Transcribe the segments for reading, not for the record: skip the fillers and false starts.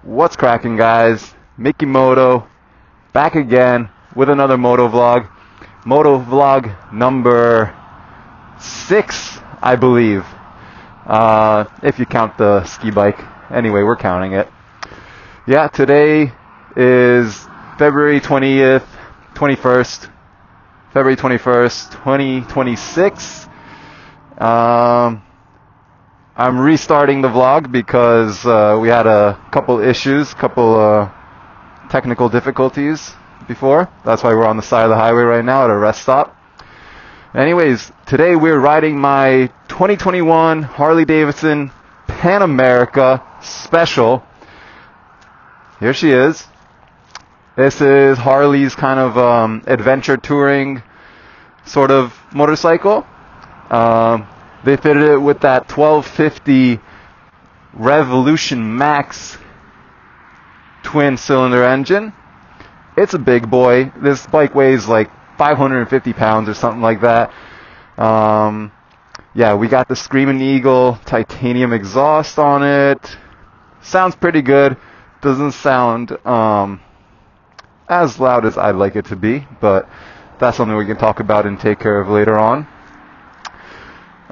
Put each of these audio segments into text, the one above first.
What's cracking, guys? Mickey Moto back again with another moto vlog. Moto vlog number 6, I believe. If you count the ski bike. Anyway, we're counting it. Yeah, today is February 21st, 2026. I'm restarting the vlog because we had a couple technical difficulties before. That's why we're on the side of the highway right now at a rest stop. Anyways, today we're riding my 2021 Harley Davidson Pan America Special. Here she is. This is Harley's kind of adventure touring sort of motorcycle. They fitted it with that 1250 Revolution Max twin cylinder engine. It's a big boy. This bike weighs like 550 pounds or something like that. Yeah, we got the Screaming Eagle titanium exhaust on it. Sounds pretty good. Doesn't sound as loud as I'd like it to be, but that's something we can talk about and take care of later on.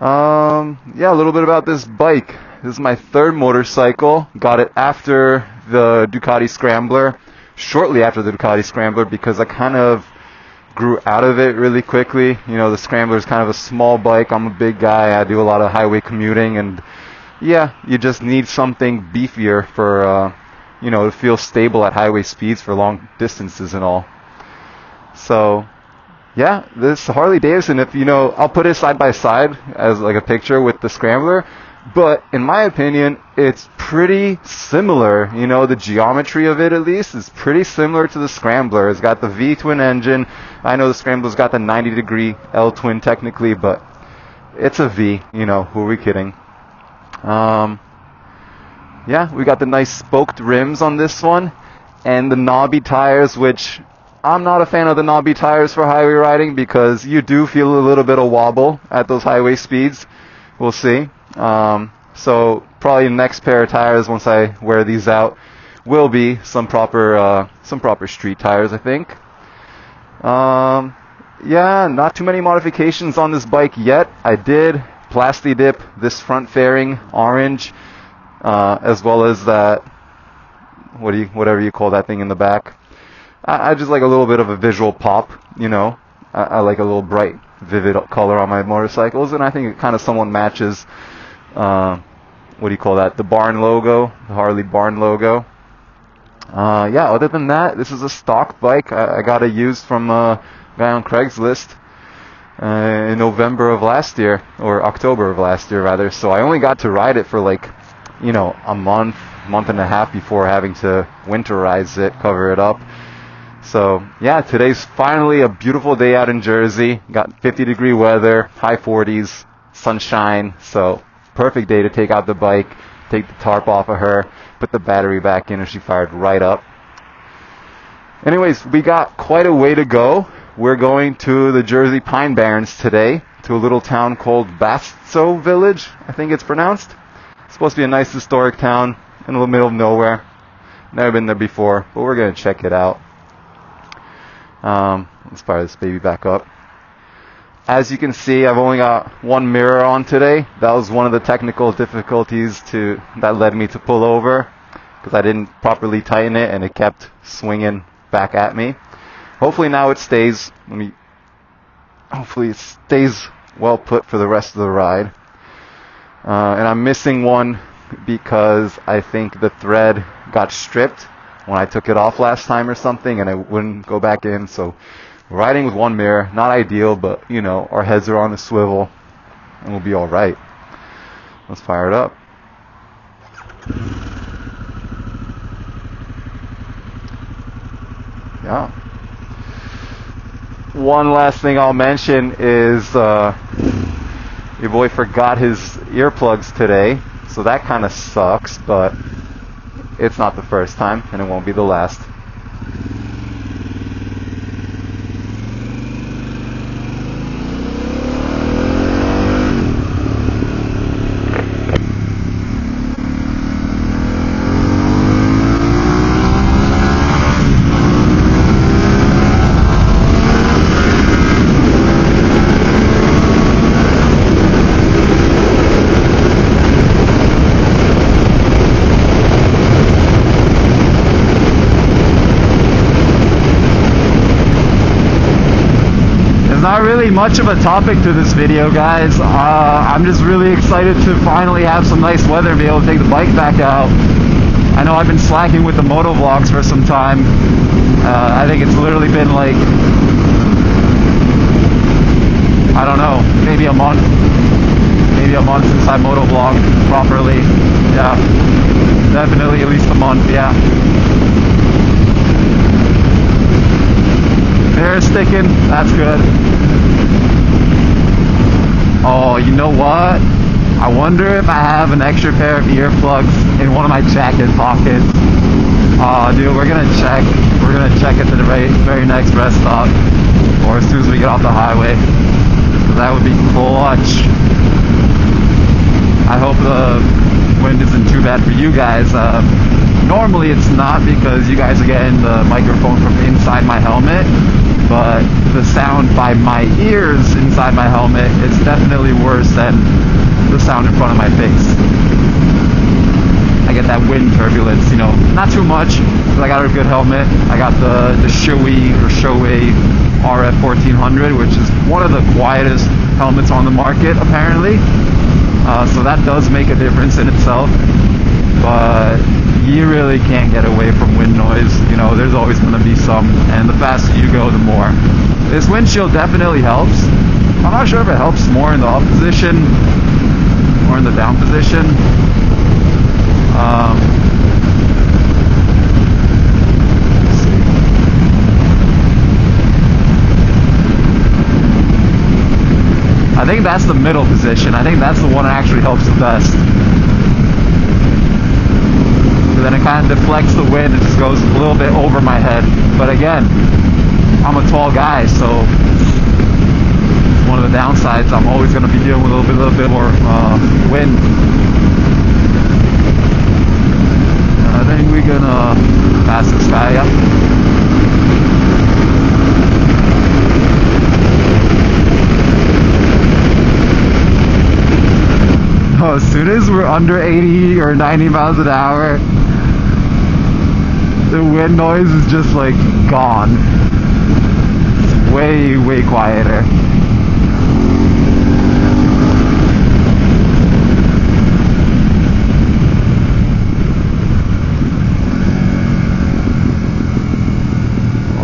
Yeah, a little bit about this bike. This is my third motorcycle. Got it after the Ducati Scrambler, shortly after the Ducati Scrambler, because I kind of grew out of it really quickly. You know, the Scrambler is kind of a small bike. I'm a big guy. I do a lot of highway commuting, and yeah, you just need something beefier for, to feel stable at highway speeds for long distances and all. So, yeah, this Harley Davidson, I'll put it side by side as like a picture with the Scrambler, but in my opinion, it's pretty similar. The geometry of it, at least, is pretty similar to the Scrambler. It's got the V-twin engine. I know the Scrambler's got the 90-degree L-twin technically, but it's a V, who are we kidding? Yeah, we got the nice spoked rims on this one, and the knobby tires, which I'm not a fan of the knobby tires for highway riding because you do feel a little bit of wobble at those highway speeds. We'll see. So probably the next pair of tires, once I wear these out, will be some proper street tires, I think. Yeah, not too many modifications on this bike yet. I did plasti dip this front fairing orange, as well as that whatever you call that thing in the back. I just like a little bit of a visual pop, I like a little bright, vivid color on my motorcycles, and I think it kind of somewhat matches, the barn logo, the Harley barn logo. Yeah, other than that, this is a stock bike. I got it used from a guy on Craigslist in November of last year, or October of last year, rather. So I only got to ride it for a month and a half before having to winterize it, cover it up. So, yeah, today's finally a beautiful day out in Jersey. Got 50-degree weather, high 40s, sunshine. So, perfect day to take out the bike, take the tarp off of her, put the battery back in, and she fired right up. Anyways, we got quite a way to go. We're going to the Jersey Pine Barrens today, to a little town called Batsto Village, I think it's pronounced. It's supposed to be a nice historic town in the middle of nowhere. Never been there before, but we're going to check it out. Let's fire this baby back up. As you can see, I've only got one mirror on today. That was one of the technical difficulties that led me to pull over, because I didn't properly tighten it and it kept swinging back at me. Hopefully now it stays. Hopefully it stays well put for the rest of the ride. And I'm missing one because I think the thread got stripped when I took it off last time or something, and it wouldn't go back in. So riding with one mirror, not ideal, but our heads are on the swivel and we'll be all right. Let's fire it up. Yeah. One last thing I'll mention is your boy forgot his earplugs today, so that kind of sucks, but it's not the first time, and it won't be the last. really much of a topic to this video, guys. I'm just really excited to finally have some nice weather and be able to take the bike back out. I know I've been slacking with the moto vlogs for some time. I think it's literally been like, I don't know, maybe a month since I moto vlogged properly. Yeah, definitely at least a month, yeah. They're sticking, that's good. Oh, you know what? I wonder if I have an extra pair of earplugs in one of my jacket pockets. Oh, dude, we're gonna check at the very next rest stop, or as soon as we get off the highway. That would be clutch. I hope the wind isn't too bad for you guys. Normally it's not, because you guys are getting the microphone from inside my helmet, but the sound by my ears inside my helmet is definitely worse than the sound in front of my face. I get that wind turbulence, you know, not too much, but I got a good helmet. I got the Shoei RF 1400, which is one of the quietest helmets on the market apparently. So that does make a difference in itself, but you really can't get away from wind noise. You know, there's always going to be some, and the faster you go, the more. This windshield definitely helps. I'm not sure if it helps more in the up position or in the down position. Let's see. I think that's the middle position. I think that's the one that actually helps the best. So then it kind of deflects the wind. It just goes a little bit over my head. But again, I'm a tall guy, so one of the downsides, I'm always going to be dealing with a little bit more wind. I think we're going to pass this guy up. Oh, as soon as we're under 80 or 90 miles an hour, the wind noise is just like gone. It's way, way quieter.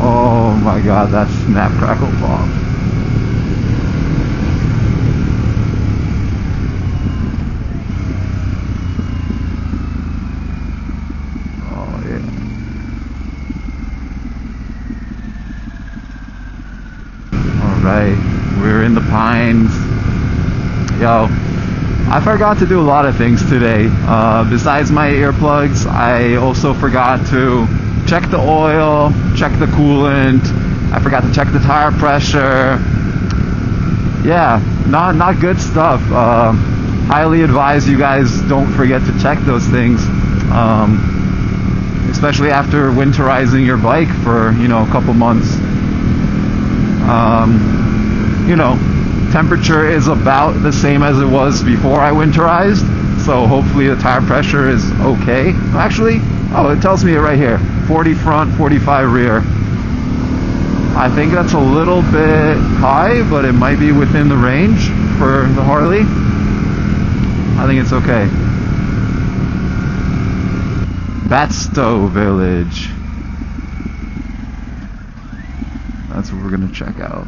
Oh my god, that's snap, crackle, pop. Right, we're in the pines. Yo, I forgot to do a lot of things today. Besides my earplugs, I also forgot to check the oil, check the coolant. I forgot to check the tire pressure. Yeah, not good stuff. Highly advise you guys don't forget to check those things, especially after winterizing your bike for, you know, a couple months. You know, temperature is about the same as it was before I winterized, so hopefully the tire pressure is okay. Actually, oh, it tells me it right here, 40 front, 45 rear. I think that's a little bit high, but it might be within the range for the Harley. I think it's okay. Batsto Village. That's what we're gonna check out.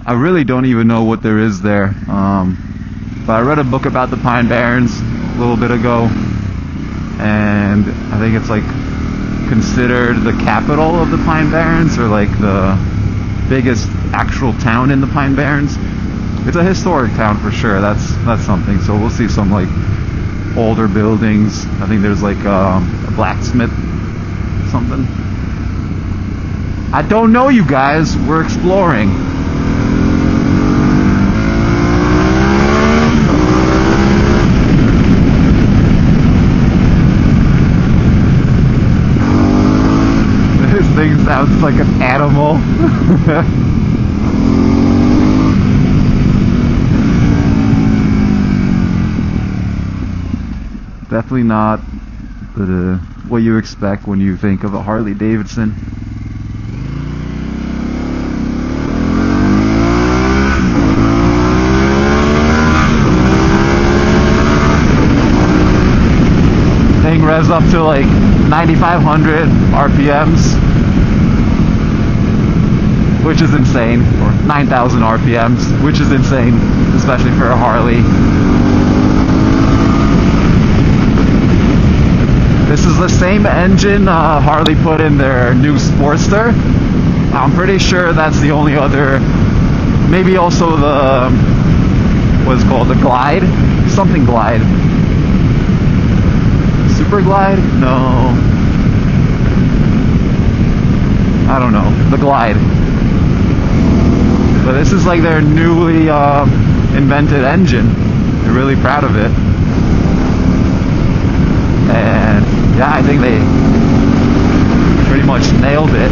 I really don't even know what there is there, but I read a book about the Pine Barrens a little bit ago, and I think it's like considered the capital of the Pine Barrens, or like the biggest actual town in the Pine Barrens. It's a historic town for sure. That's something. So we'll see some like older buildings. I think there's like a blacksmith, something. I don't know, you guys. We're exploring. This thing sounds like an animal. Definitely not what you expect when you think of a Harley Davidson. thing revs up to like 9,500 RPMs, which is insane, or 9,000 RPMs, which is insane, especially for a Harley. This is the same engine Harley put in their new Sportster. I'm pretty sure that's the only other, maybe also the, what's it called, the Glide? Something Glide. Super Glide? No. I don't know. The Glide. But this is like their newly invented engine. They're really proud of it. And yeah, I think they pretty much nailed it.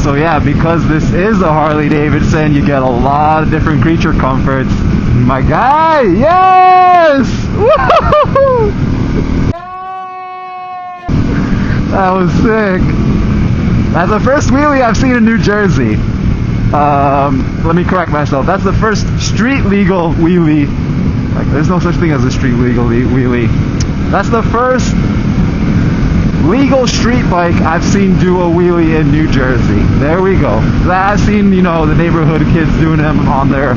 So yeah, because this is a Harley Davidson, you get a lot of different creature comforts. My guy, yes! Woo! That was sick. That's the first wheelie I've seen in New Jersey. Let me correct myself. That's the first street legal wheelie. Like, there's no such thing as a street legal wheelie. That's the first legal street bike I've seen do a wheelie in New Jersey. There we go. I've seen, you know, the neighborhood kids doing them on their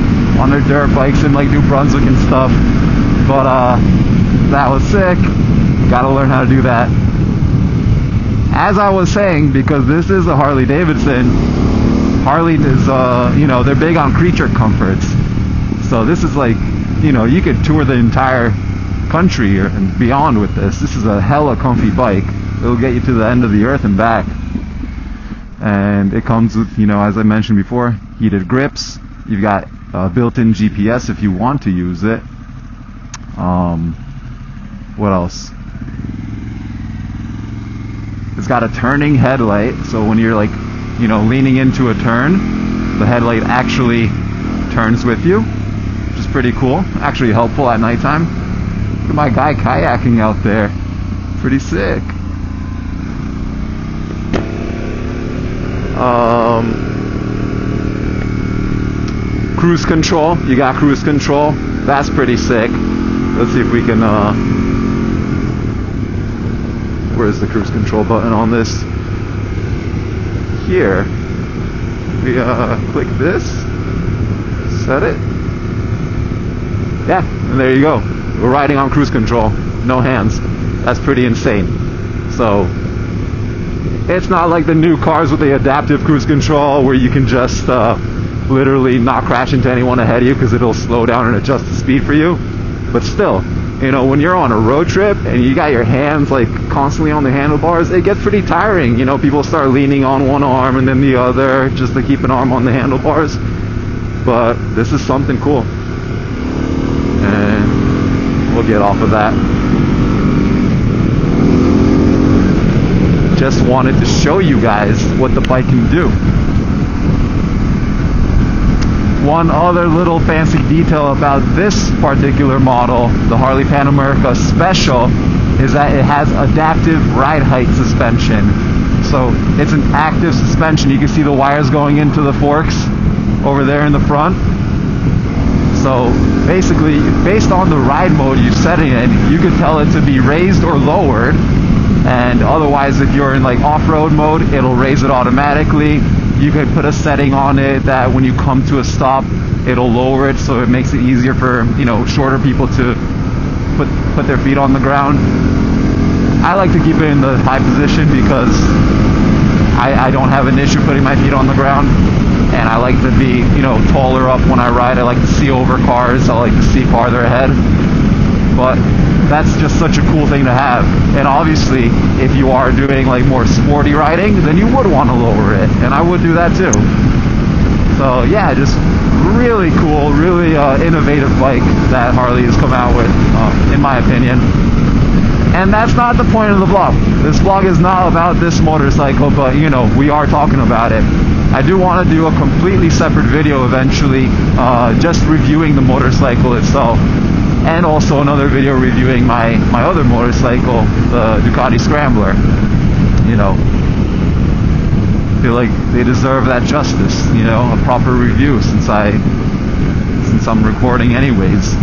dirt bikes in like New Brunswick and stuff. But that was sick. Gotta learn how to do that. As I was saying, because this is a Harley Davidson, Harley is you know, they're big on creature comforts. So this is like, you know, you could tour the entire country and beyond with this. This is a hella comfy bike. It'll get you to the end of the earth and back. And it comes with, you know, as I mentioned before, heated grips. You've got built-in GPS if you want to use it. What else? It's got a turning headlight, so when you're like, you know, leaning into a turn, the headlight actually turns with you, which is pretty cool. Actually helpful at nighttime. Look at my guy kayaking out there. Pretty sick. Cruise control. You got cruise control. That's pretty sick. Let's see if we can where's the cruise control button on this? Here. We click this, set it. Yeah, and there you go. We're riding on cruise control. No hands. That's pretty insane. So it's not like the new cars with the adaptive cruise control where you can just literally not crash into anyone ahead of you because it'll slow down and adjust the speed for you. But still, you know, when you're on a road trip and you got your hands like constantly on the handlebars, it gets pretty tiring. You know, people start leaning on one arm and then the other just to keep an arm on the handlebars. But this is something cool. And we'll get off of that. Just wanted to show you guys what the bike can do. One other little fancy detail about this particular model, the Harley Pan America Special, is that it has adaptive ride height suspension. So it's an active suspension. You can see the wires going into the forks over there in the front. So basically, based on the ride mode you set it in, you can tell it to be raised or lowered. And otherwise, if you're in like off-road mode, it'll raise it automatically. You could put a setting on it that when you come to a stop, it'll lower it, so it makes it easier for, you know, shorter people to put their feet on the ground. I like to keep it in the high position because I don't have an issue putting my feet on the ground, and I like to be, you know, taller up when I ride. I like to see over cars. I like to see farther ahead. But that's just such a cool thing to have. And obviously, if you are doing like more sporty riding, then you would want to lower it, and I would do that too. So yeah, just really cool, really innovative bike that Harley has come out with, in my opinion. And that's not the point of the vlog. This vlog is not about this motorcycle, but you know, we are talking about it. I do want to do a completely separate video eventually, just reviewing the motorcycle itself, and also another video reviewing my other motorcycle, the Ducati Scrambler. You know, I feel like they deserve that justice, you know, a proper review since I'm recording anyways.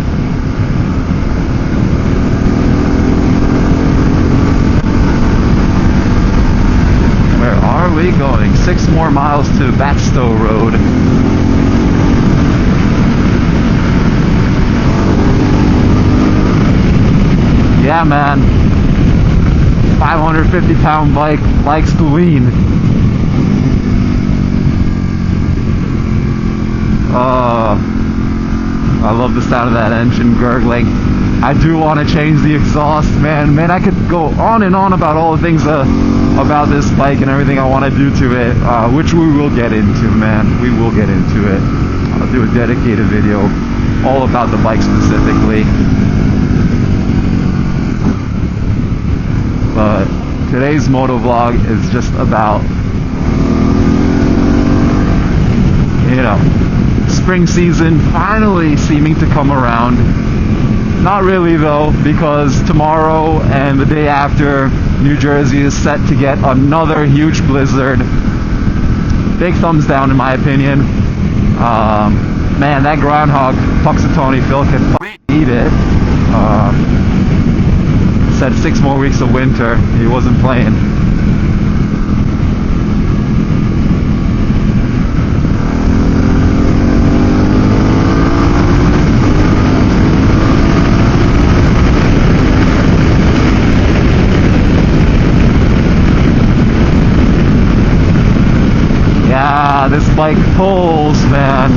Where are we going? 6 more miles to Batsto Road. Yeah, man. 550-pound bike likes to lean. I love the sound of that engine gurgling. I do want to change the exhaust, man. Man, I could go on and on about all the things about this bike and everything I want to do to it, which we will get into, man. We will get into it. I'll do a dedicated video all about the bike specifically. But today's moto vlog is just about, you know, spring season finally seeming to come around. Not really though, because tomorrow and the day after, New Jersey is set to get another huge blizzard. Big thumbs down in my opinion. Man, that groundhog, Puxatawny Phil, can fucking eat it. Said 6 more weeks of winter. He wasn't playing. Yeah, this bike pulls, man.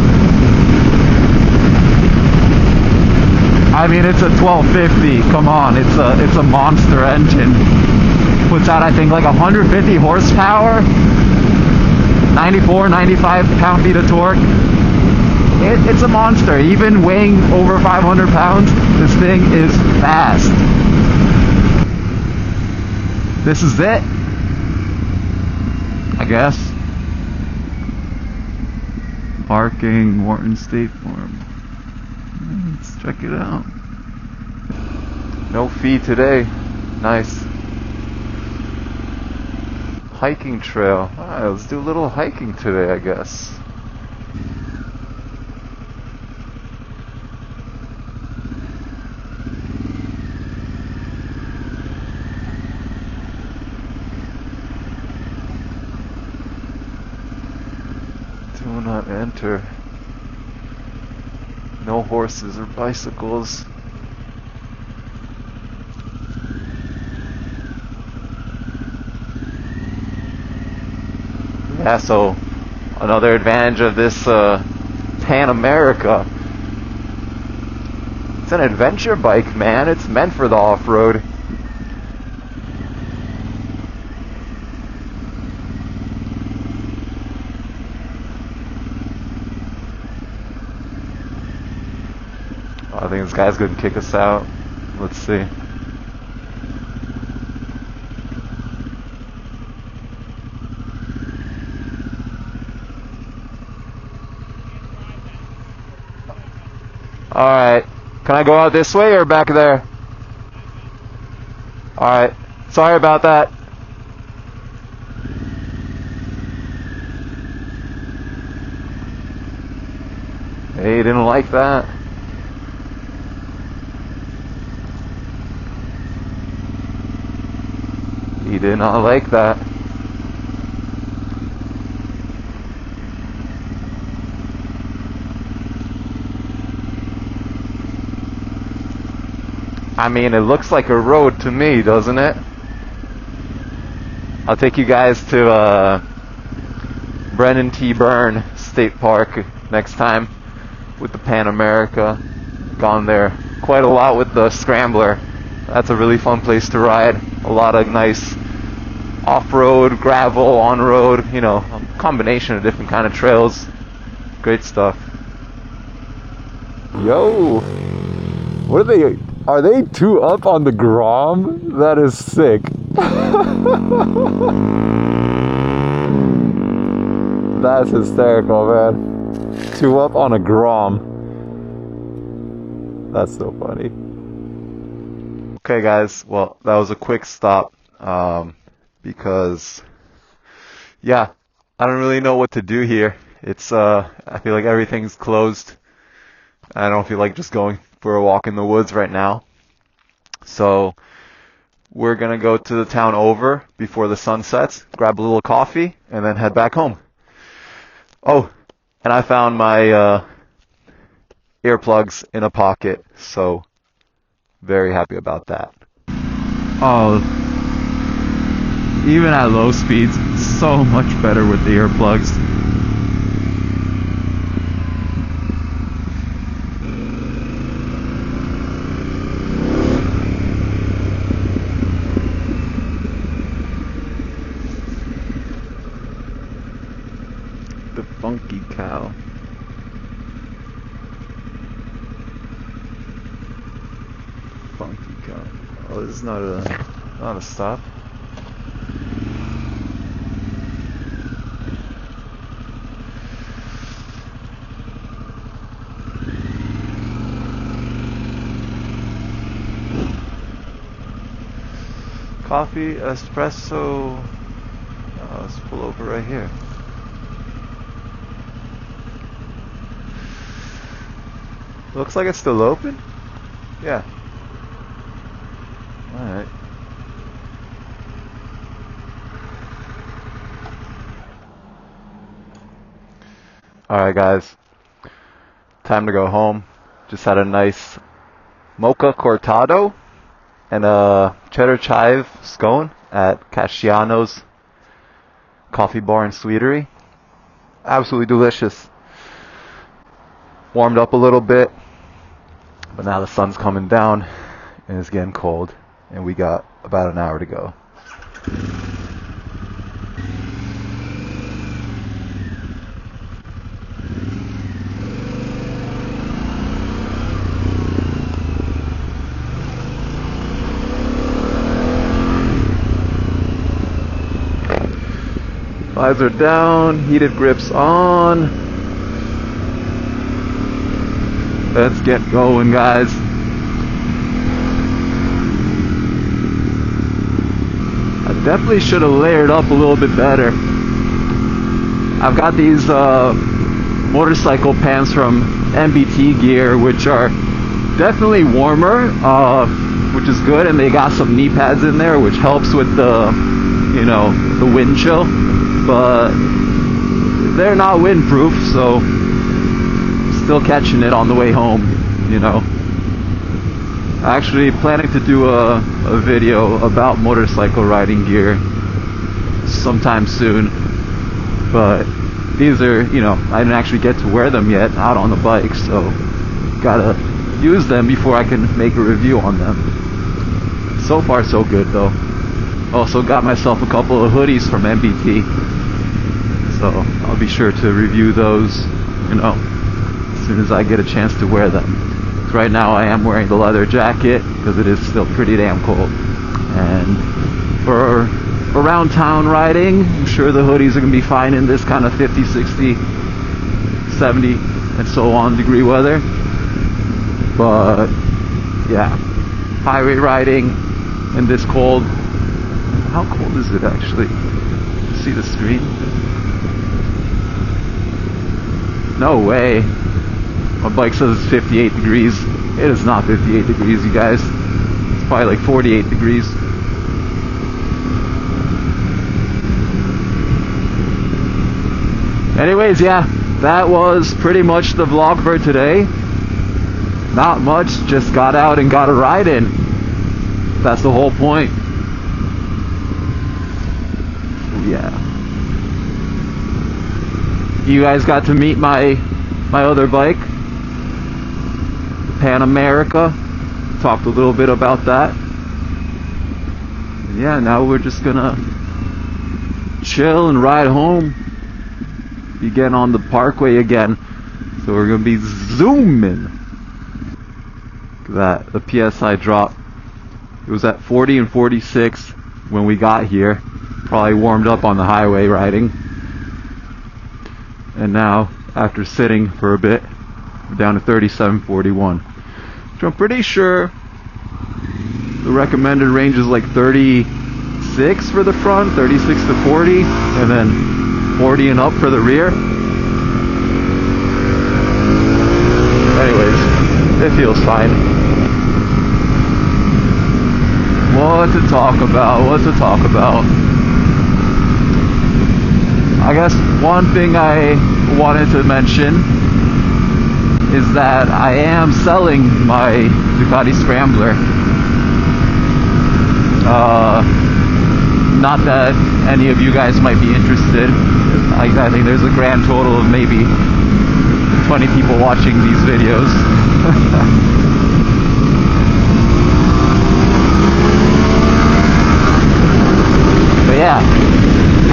I mean, it's a 1250. Come on, it's a monster engine. Puts out, I think, like 150 horsepower, 94, 95 pound-feet of torque. It's a monster. Even weighing over 500 pounds, this thing is fast. This is it, I guess. Parking, Morton State Farm. Let's check it out. No fee today. Nice. Hiking trail. Alright, let's do a little hiking today, I guess. Do not enter. No horses or bicycles. Yeah, so another advantage of this Pan America. It's an adventure bike, man. It's meant for the off-road. I think this guy's going to kick us out. Let's see. Alright. Can I go out this way or back there? Alright. Sorry about that. Hey, didn't like that. He did not like that. I mean, it looks like a road to me, doesn't it? I'll take you guys to Brennan T. Byrne State Park next time with the Pan America. Gone there quite a lot with the Scrambler. That's a really fun place to ride. A lot of nice off-road, gravel, on-road, you know, a combination of different kind of trails. Great stuff. Yo! What are they Are they two up on the Grom? That is sick. That's hysterical, man. Two up on a Grom. That's so funny. Okay, guys. Well, that was a quick stop because, yeah, I don't really know what to do here. It's I feel like everything's closed. I don't feel like just going for a walk in the woods right now. So we're gonna go to the town over before the sun sets, grab a little coffee, and then head back home. Oh, and I found my earplugs in a pocket, so very happy about that. Oh, even at low speeds, so much better with the earplugs. The funky cow. Funky cow. Oh, this is not a stop. Coffee, espresso. Let's pull over right here. Looks like it's still open. Yeah. Alright. Alright, guys. Time to go home. Just had a nice mocha cortado and a cheddar chive scone at Casciano's coffee bar and sweetery. Absolutely delicious. Warmed up a little bit, but now the sun's coming down and it's getting cold, and we got about an hour to go. Visor down, heated grips on. Let's get going, guys. I definitely should have layered up a little bit better. I've got these motorcycle pants from MBT Gear, which are definitely warmer, which is good, and they got some knee pads in there, which helps with the, you know, the wind chill. But they're not windproof, so still catching it on the way home, you know. Actually planning to do a video about motorcycle riding gear sometime soon, but these are, you know, I didn't actually get to wear them yet out on the bike, so gotta use them before I can make a review on them. So far so good though. Also got myself a couple of hoodies from MBT, so I'll be sure to review those, you know, as soon as I get a chance to wear them. Right now I am wearing the leather jacket because it is still pretty damn cold. And for around town riding, I'm sure the hoodies are going to be fine in this kind of 50, 60, 70 and so on degree weather. But yeah, highway riding in this cold. How cold is it actually? See the screen? No way. My bike says it's 58 degrees. It is not 58 degrees, you guys. It's probably like 48 degrees. Anyways, yeah, that was pretty much the vlog for today. Not much, just got out and got a ride in. That's the whole point. Yeah. You guys got to meet my other bike, Pan America. Talked a little bit about that. Yeah, now we're just gonna chill and ride home. Be getting on the parkway again, so we're gonna be zooming. Look at that, the PSI drop. It was at 40 and 46 when we got here. Probably warmed up on the highway riding. And now, after sitting for a bit, we're down to 37.41. So I'm pretty sure the recommended range is like 36 for the front, 36 to 40, and then 40 and up for the rear. Anyways, it feels fine. What to talk about? I guess one thing I wanted to mention is that I am selling my Ducati Scrambler. Not that any of you guys might be interested. I think there's a grand total of maybe 20 people watching these videos. But yeah,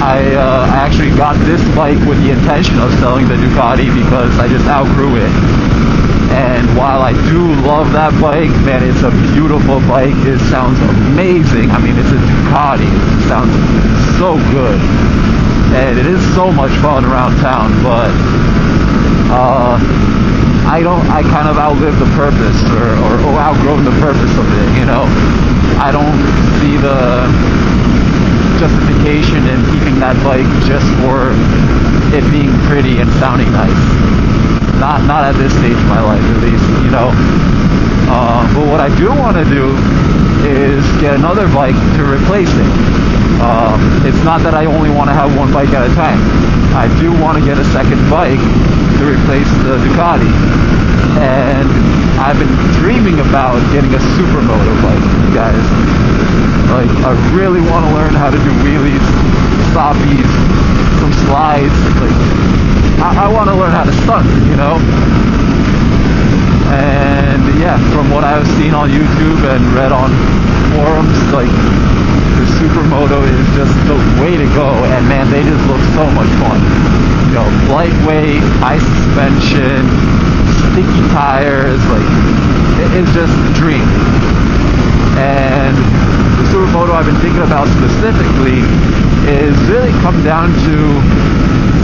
I actually got this bike with the intention of selling the Ducati because I just outgrew it. And while I do love that bike, man, it's a beautiful bike. It sounds amazing. I mean, it's a Ducati. It sounds so good. And it is so much fun around town, but I kind of outlived the purpose or outgrown the purpose of it, you know. I don't see the justification in keeping that bike just for it being pretty and sounding nice. Not at this stage of my life, at least, you know. But what I do want to do is get another bike to replace it. It's not that I only want to have one bike at a time. I do want to get a second bike to replace the Ducati. And I've been dreaming about getting a supermoto bike, you guys. Like, I really want to learn how to do wheelies, stoppies, some slides. Like, I want to learn how to stunt, you know? And yeah, from what I've seen on YouTube and read on forums, like, the supermoto is just the way to go. And man, they just look so much fun. You know, lightweight, high suspension, sticky tires, like, it's just a dream. And the supermoto I've been thinking about specifically is really come down to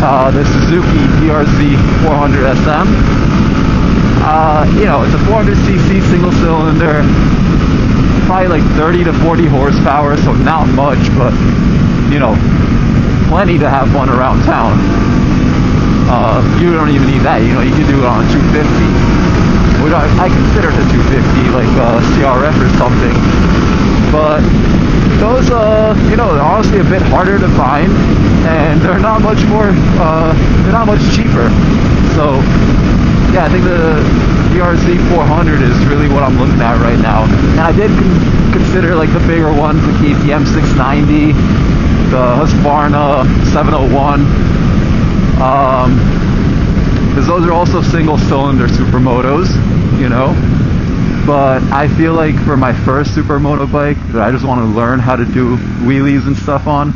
the Suzuki DRZ 400 SM. You know, it's a 400cc single cylinder, probably like 30 to 40 horsepower, so not much, but you know, plenty to have fun around town. You don't even need that, you know, you can do it on a 250, which I consider it a 250, like a CRF or something. But those, you know, they're honestly a bit harder to find, and they're not much more, they're not much cheaper. So, yeah, I think the DRZ 400 is really what I'm looking at right now. And I did consider, like, the bigger ones, the KTM 690, the Husqvarna 701, because those are also single-cylinder supermotos, you know. But I feel like for my first supermoto bike that I just want to learn how to do wheelies and stuff on,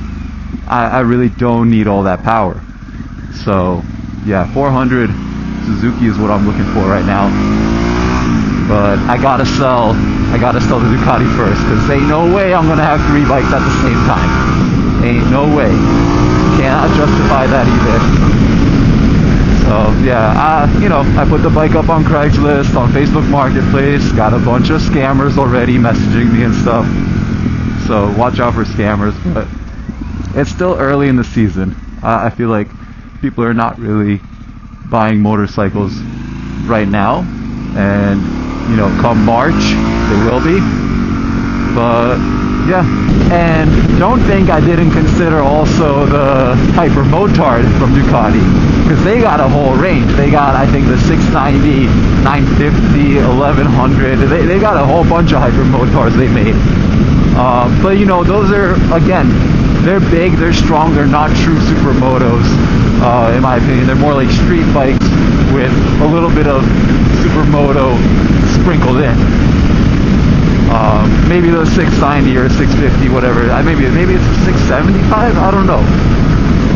I really don't need all that power. So yeah, 400 Suzuki is what I'm looking for right now. But I gotta sell the Ducati first, because ain't no way I'm gonna have 3 bikes at the same time. Ain't no way. Cannot justify that either. So yeah, you know, I put the bike up on Craigslist, on Facebook Marketplace, got a bunch of scammers already messaging me and stuff. So watch out for scammers, but it's still early in the season. I feel like people are not really buying motorcycles right now, and you know, come March, they will be. But yeah, and don't think I didn't consider also the Hyper Motard from Ducati, because they got a whole range. They got, I think, the 690, 950, 1100. They got a whole bunch of Hyper Motards they made. But you know, those are, again, they're big, they're strong, they're not true supermotos, in my opinion. They're more like street bikes with a little bit of supermoto sprinkled in. Maybe the 690 or 650, whatever. Maybe it's a 675. I don't know.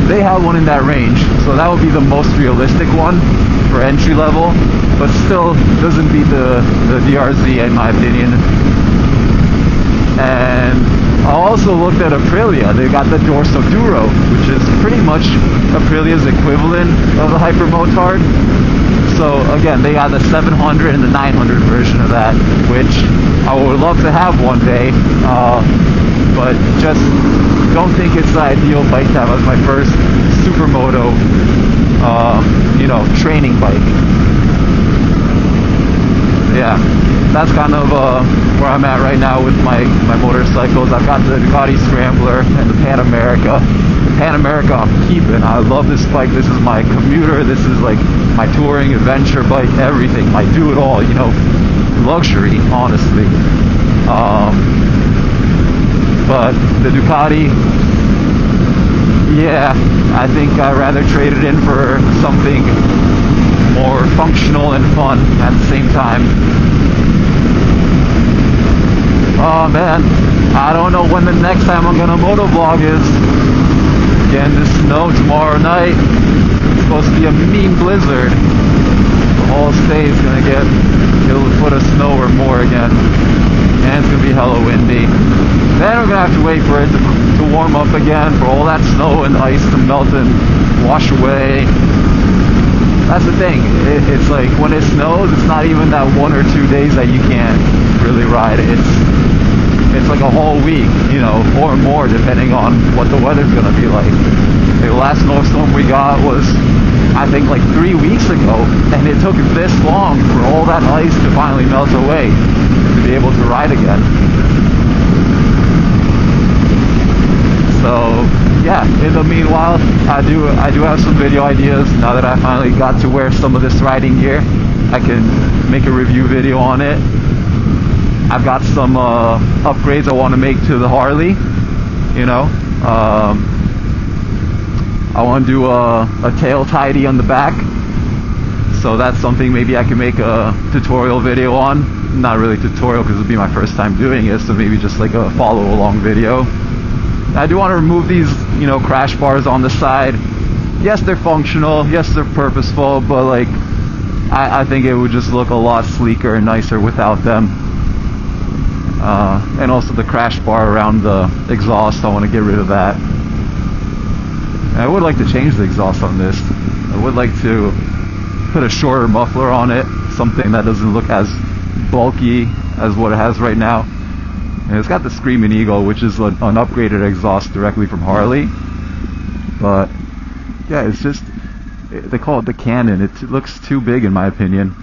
They have one in that range, so that would be the most realistic one. for entry level, but still doesn't beat the DRZ in my opinion. And I also looked at Aprilia. They got the Dorso Duro, which is pretty much Aprilia's equivalent of the Hyper Motard. So again, they got the 700 and the 900 version of that, which I would love to have one day, but just don't think it's the ideal bike to have as my first supermoto, training bike. Yeah, that's kind of where I'm at right now with my motorcycles. I've got the Ducati Scrambler and the Pan America. The Pan America I'm keeping. I love this bike. This is my commuter. This is like my touring adventure bike, everything. My do it all, luxury, honestly. But the Ducati, yeah, I think I'd rather trade it in for something more functional and fun at the same time. Oh man, I don't know when the next time I'm gonna motovlog is. Again, the snow tomorrow night. It's supposed to be a mean blizzard. The whole state is gonna get a foot of snow or more again. And it's gonna be hella windy. Then we're gonna have to wait for it to warm up again, for all that snow and ice to melt and wash away. That's the thing. It's like when it snows, it's not even that 1 or 2 days that you can't really ride. It's like a whole week, or more, depending on what the weather's gonna be like. The last snowstorm we got was, I think, like 3 weeks ago, and it took this long for all that ice to finally melt away to be able to ride again. So yeah, in the meanwhile, I do have some video ideas. Now that I finally got to wear some of this riding gear, I can make a review video on it. I've got some upgrades I want to make to the Harley. I want to do a tail tidy on the back, so that's something maybe I can make a tutorial video on. Not really tutorial because it'll be my first time doing it, so maybe just like a follow along video. I do want to remove these, crash bars on the side. Yes, they're functional. Yes, they're purposeful, but like, I think it would just look a lot sleeker and nicer without them. And also the crash bar around the exhaust, I want to get rid of that. And I would like to change the exhaust on this. I would like to put a shorter muffler on it, something that doesn't look as bulky as what it has right now. And it's got the Screaming Eagle, which is an upgraded exhaust directly from Harley. But yeah, it's just, they call it the Cannon. It looks too big in my opinion.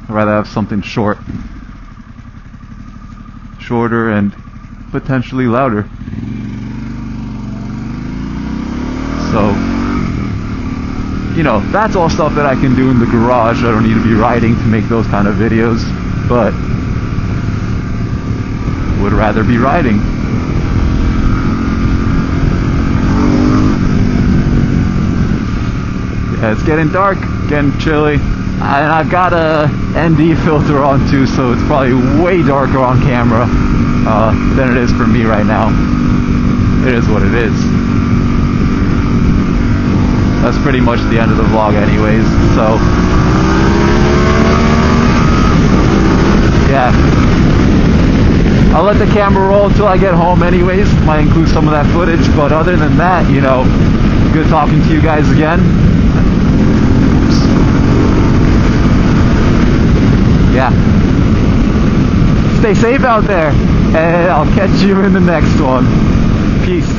I'd rather have something shorter and potentially louder. So, that's all stuff that I can do in the garage. I don't need to be riding to make those kind of videos, but would rather be riding. Yeah, it's getting dark, getting chilly, and I've got a ND filter on too, so it's probably way darker on camera than it is for me right now. It is what it is. That's pretty much the end of the vlog anyways, so yeah. I'll let the camera roll until I get home anyways. Might include some of that footage, but other than that, good talking to you guys again. Oops. Yeah. Stay safe out there, and I'll catch you in the next one. Peace.